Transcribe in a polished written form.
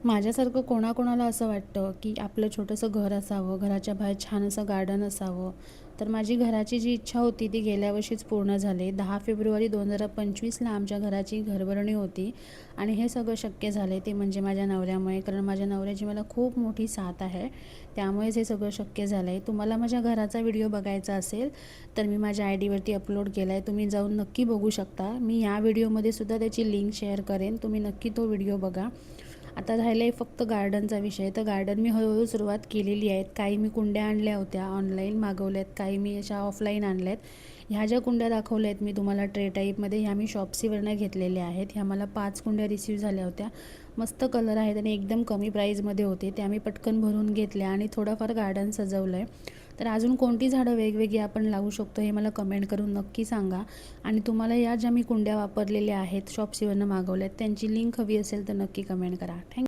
माझ्यासारखं कोणाकोणाला असं वाटतं की आपलं छोटंसं घर असावं, घराच्या बाहेर छान असं गार्डन असावं. तर माझी घराची जी इच्छा होती ती गेल्या वर्षीच पूर्ण झाली. 10 फेब्रुवारी 2025ला आमच्या घराची घरभरणी होती आणि हे सगळं शक्य झालं ते म्हणजे माझ्या नवऱ्यामुळे. कारण माझ्या नवऱ्याची मला खूप मोठी साथ आहे, त्यामुळेच हे सगळं शक्य झालं आहे. तुम्हाला माझ्या घराचा व्हिडिओ बघायचा असेल तर मी माझ्या आय डीवरती अपलोड केला आहे, तुम्ही जाऊन नक्की बघू शकता. मी या व्हिडिओमध्ये सुद्धा त्याची लिंक शेअर करेन, तुम्ही नक्की तो व्हिडिओ बघा. आता राहिलं आहे फक्त गार्डनचा विषय. तर गार्डन मी हळूहळू सुरुवात केलेली आहेत. काही मी कुंड्या आणल्या होत्या, ऑनलाईन मागवल्या आहेत, काही मी अशा ऑफलाईन आणल्या आहेत. ह्या ज्या कुंड्या दाखवल्या आहेत मी तुम्हाला ट्रे टाईपमध्ये, ह्या मी शॉप्सीवरनं घेतलेल्या आहेत. ह्या मला 5 कुंड्या रिसीव झाल्या होत्या. मस्त कलर आहेत आणि एकदम कमी प्राईजमध्ये होते. त्या मी पटकन भरून घेतल्या आणि थोडंफार गार्डन सजवलं आहे. तर अजून कोणती झाडं वेगवेगळी आपण लावू शकतो हे मला कमेंट करून नक्की सांगा. आणि तुम्हाला या ज्या मी कुंड्या वापरलेल्या आहेत शॉप्सीवरनं मागवल्या आहेत त्यांची लिंक हवी असेल तर नक्की कमेंट करा. थँक्यू.